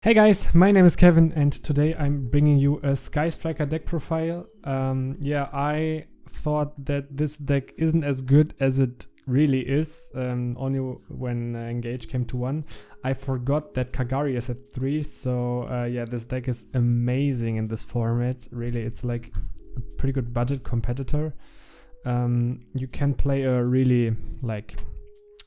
Hey guys, my name is Kevin and today I'm bringing you a Sky Striker deck profile. I thought that this deck isn't as good as it really is, only when Engage came to 1. I forgot that Kagari is at 3, so this deck is amazing in this format. Really, it's like a pretty good budget competitor. You can play a really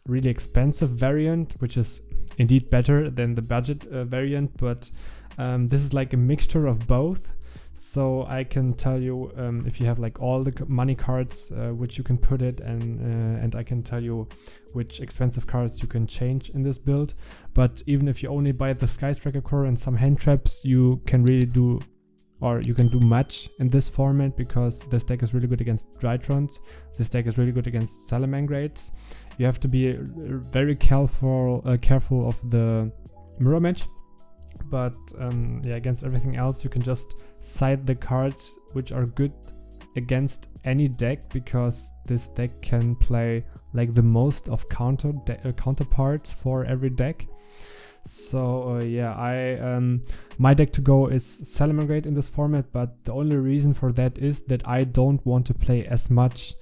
expensive variant, which is indeed better than the budget variant, but this is like a mixture of both. So I can tell you if you have like all the money cards which you can put it, and I can tell you which expensive cards you can change in this build. But even if you only buy the Sky Striker core and some hand traps, you can really do, or you can do much in this format, because this deck is really good against Drytrons. This deck is really good against Salamangreats. You have to be very careful of the mirror match, but against everything else you can just side the cards which are good against any deck, because this deck can play like the most of counterparts for every deck. So my deck to go is Salamangreat in this format, but the only reason for that is that I don't want to play as much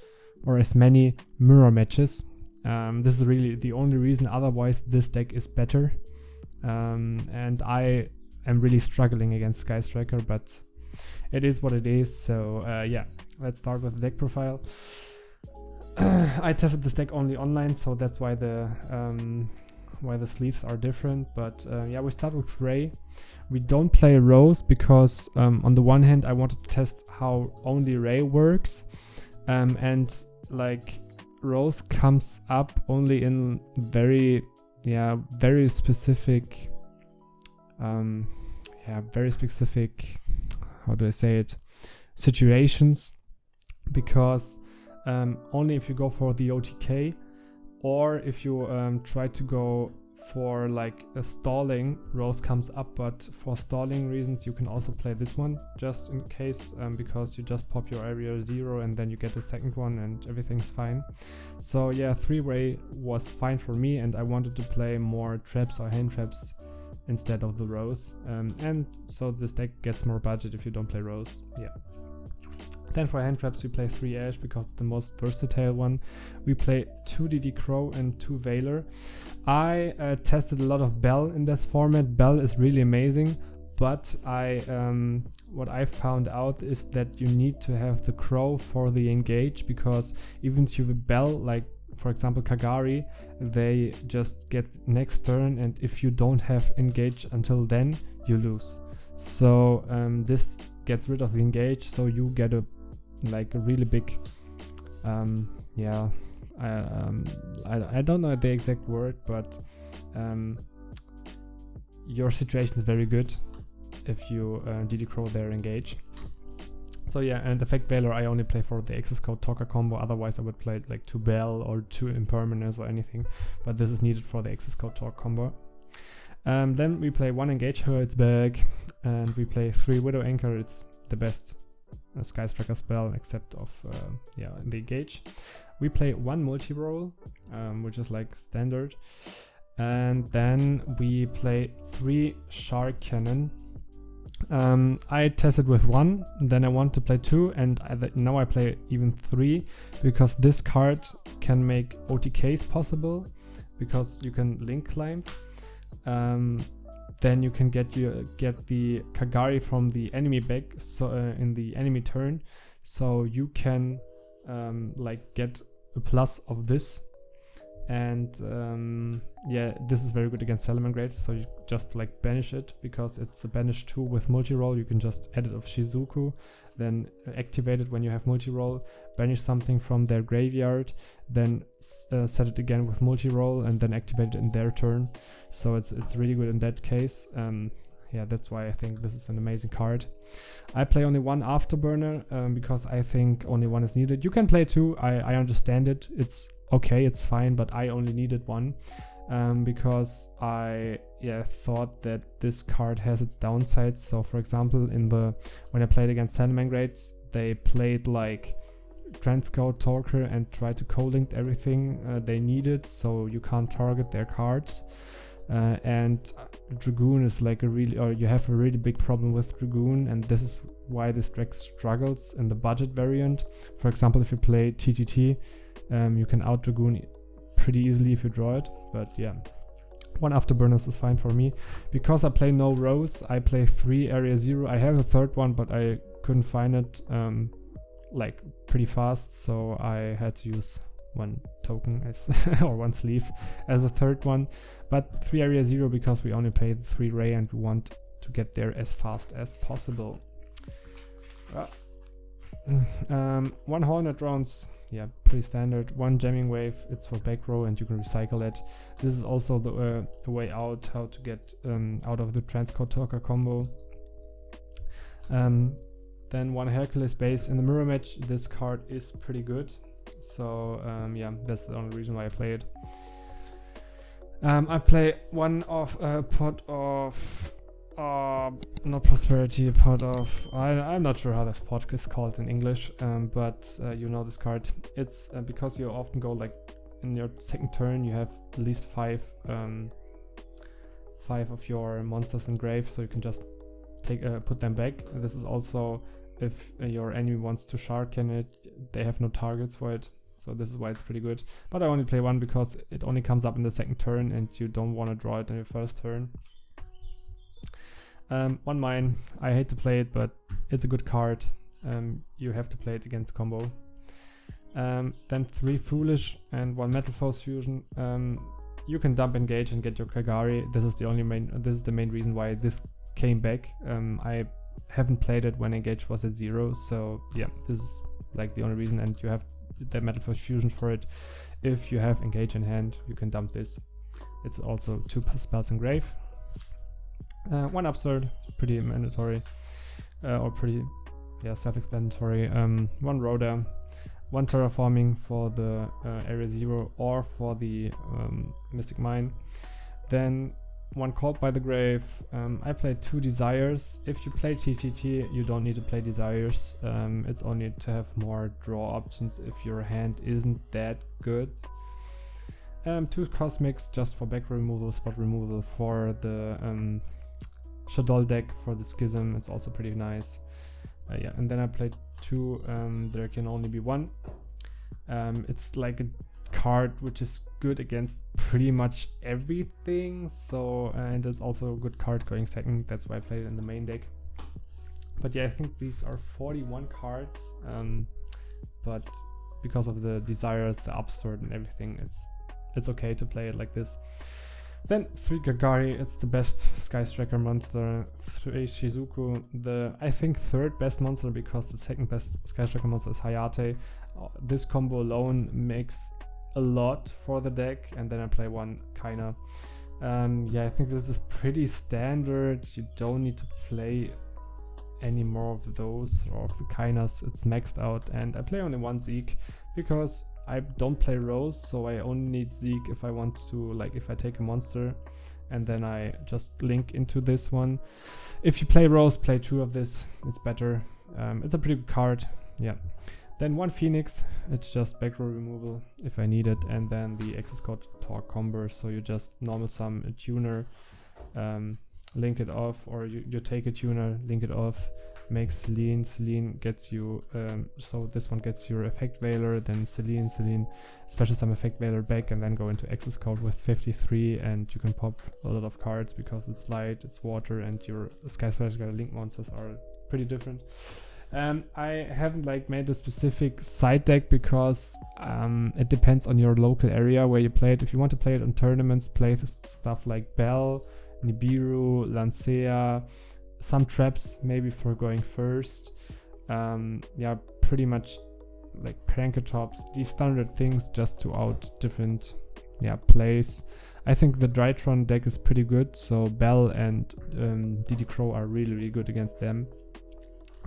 or as many mirror matches. This is really the only reason. Otherwise this deck is better, and I am really struggling against Sky Striker, but it is what it is. So let's start with the deck profile. I tested this deck only online, so that's why the sleeves are different. But we start with Ray. We don't play Rose because on the one hand I wanted to test how only Ray works, and like Rose comes up only in very specific how do I say it, situations, because only if you go for the OTK, or if you try to go for like a stalling, Rose comes up. But for stalling reasons you can also play this one just in case, because you just pop your area 0 and then you get the second one and everything's fine. So 3-way was fine for me, and I wanted to play more traps or hand traps instead of the Rose, and so this deck gets more budget if you don't play Rose. Then for hand traps we play 3 Ash because it's the most versatile one. We play 2 DD Crow and 2 Veiler. I tested a lot of Bell in this format. Bell is really amazing, but what I found out is that you need to have the Crow for the Engage, because even if you have a Bell, like for example Kagari, they just get next turn, and if you don't have Engage until then, you lose. So this gets rid of the Engage, so you get a really big I don't know the exact word, but your situation is very good if you DD Crow their Engage. So and Effect Veiler I only play for the Access Code Talker combo. Otherwise I would play like 2 Bell or 2 Impermanence or anything, but this is needed for the Access Code Talk combo. Then we play 1 Engage Her, it's back, and we play 3 Widow Anchor. It's the best Sky Striker spell except of the Engage. We play 1 multi-roll, which is like standard, and then we play 3 Shark Cannon. I tested with 1, then I want to play 2, and now I play even 3, because this card can make OTKs possible, because you can link climb. Then you can get the Kagari from the enemy back, so in the enemy turn, so you can get a plus of this. And this is very good against Salamangreat, so you just banish it, because it's a banish 2 with multi-roll. You can just add it of Shizuku, then activate it when you have multi-roll, banish something from their graveyard, then set it again with multi-roll, and then activate it in their turn. So it's really good in that case. That's why I think this is an amazing card. I play only 1 Afterburner because I think only 1 is needed. You can play 2, I understand it. It's okay, it's fine, but I only needed 1 because I thought that this card has its downsides. So for example, when I played against Salamangreats, they played like Transcode Talker and tried to co-link everything they needed, so you can't target their cards. and Dragoon is like you have a really big problem with Dragoon, and this is why this deck struggles in the budget variant. For example, if you play TTT, you can out Dragoon pretty easily if you draw it, but yeah. 1 Afterburners is fine for me. Because I play no Rose, I play 3 Area 0. I have a third one, but I couldn't find it like pretty fast, so I had to use 1 token as or 1 sleeve as a third one. But 3 Area 0 because we only play the 3 Ray and we want to get there as fast as possible. 1 Hornet rounds, yeah, pretty standard. 1 Jamming Wave, it's for back row and you can recycle it. This is also the way out, how to get out of the Transcode Talker combo. Then 1 Hercules base. In the mirror match, this card is pretty good. So yeah, that's the only reason why I play it. I play one of a pot of not prosperity, a pot of I'm not sure how this pot is called in English, but you know this card. It's because you often go like in your second turn, you have at least 5 of your monsters in grave, so you can just take put them back. This is also if your enemy wants to sharken it, they have no targets for it. So this is why it's pretty good. But I only play 1 because it only comes up in the second turn and you don't want to draw it in your first turn. 1 Mine. I hate to play it, but it's a good card. You have to play it against combo. Then 3 Foolish and 1 Metal Force Fusion. You can dump Engage and get your Kagari. This is the main reason why this came back. I haven't played it when Engage was at 0, so yeah, this is like the only reason, and you have the Metal Force Fusion for it. If you have Engage in hand, you can dump this. It's also 2 spells in grave. 1 Absurd, pretty mandatory, or pretty, yeah, self-explanatory. 1 Rhoda, 1 Terraforming for the Area 0 or for the Mystic Mine. Then 1 Called by the Grave. I played 2 Desires. If you play TTT, you don't need to play Desires. It's only to have more draw options if your hand isn't that good. 2 Cosmics just for back removal, spot removal for the Shadol deck for the Schism. It's also pretty nice. Yeah, and then I played 2. There can only be 1. It's like a card which is good against pretty much everything, so and it's also a good card going second. That's why I played it in the main deck. But yeah, I think these are 41 cards, but because of the Desires, the Upstart and everything, it's okay to play it like this. Then 3 Gagari, it's the best Sky Striker monster. 3 Shizuku, the I think 3rd best monster because the 2nd best Sky Striker monster is Hayate. This combo alone makes a lot for the deck, and then I play 1 Kaina. Yeah, I think this is pretty standard. You don't need to play any more of those or of the Kainas. It's maxed out, and I play only 1 Zeke because I don't play Rose, so I only need Zeke if I want to, like if I take a monster and then I just link into this one. If you play Rose, play 2 of this, it's better. It's a pretty good card, yeah. Then 1 Phoenix, it's just back row removal if I need it, and then the Access Code Talk combo, so you just normal sum a tuner, link it off, or you take a tuner, link it off, make Celine gets you, so this one gets your Effect Veiler, then Celine, special sum Effect Veiler back, and then go into Access Code with 53, and you can pop a lot of cards because it's light, it's water, and your Sky Striker Link monsters are pretty different. I haven't like made a specific side deck because it depends on your local area where you play it. If you want to play it on tournaments, play stuff like Bell, Nibiru, Lancea, some traps maybe for going first. Yeah, pretty much like Pranketops, these standard things just to out different plays. I think the Drytron deck is pretty good, so Bell and DD Crow are really good against them.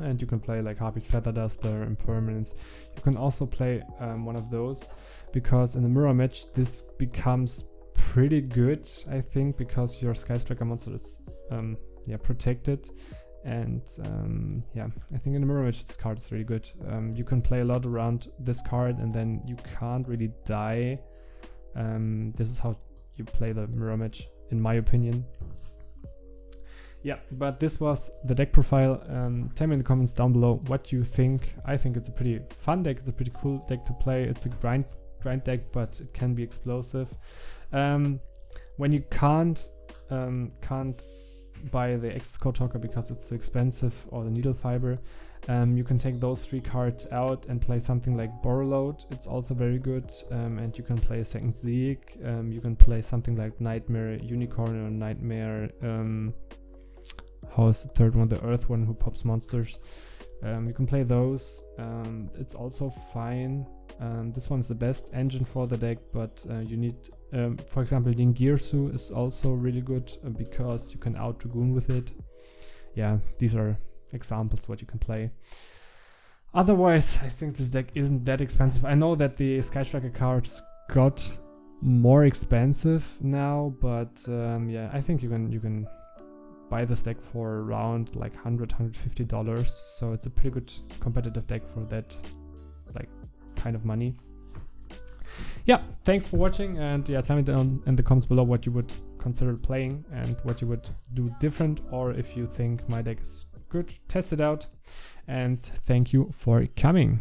And you can play like Harpy's Feather Duster, Impermanence. You can also play one of those, because in the mirror match this becomes pretty good, I think, because your Sky Striker monster is protected. And yeah, I think in the mirror match this card is really good. You can play a lot around this card and then you can't really die. This is how you play the mirror match. in my opinion. Yeah, but this was the deck profile. Tell me in the comments down below what you think. I think it's a pretty fun deck. It's a pretty cool deck to play. It's a grind deck, but it can be explosive. When you can't buy the Access Code Talker because it's too expensive, or the Needle Fiber, you can take those 3 cards out and play something like Borreload. It's also very good, and you can play a second Zeek. You can play something like Nightmare Unicorn or Nightmare, how is the third one, the Earth one who pops monsters. You can play those. It's also fine. This one's the best engine for the deck, but you need, for example, Yugioh is also really good because you can out Dragoon with it. Yeah, these are examples what you can play. Otherwise, I think this deck isn't that expensive. I know that the Sky Striker cards got more expensive now, but yeah, I think you can buy this deck for around like $100–150. So it's a pretty good competitive deck for that like kind of money. Yeah, thanks for watching, and yeah, tell me down in the comments below what you would consider playing and what you would do different, or if you think my deck is good, test it out. And thank you for coming.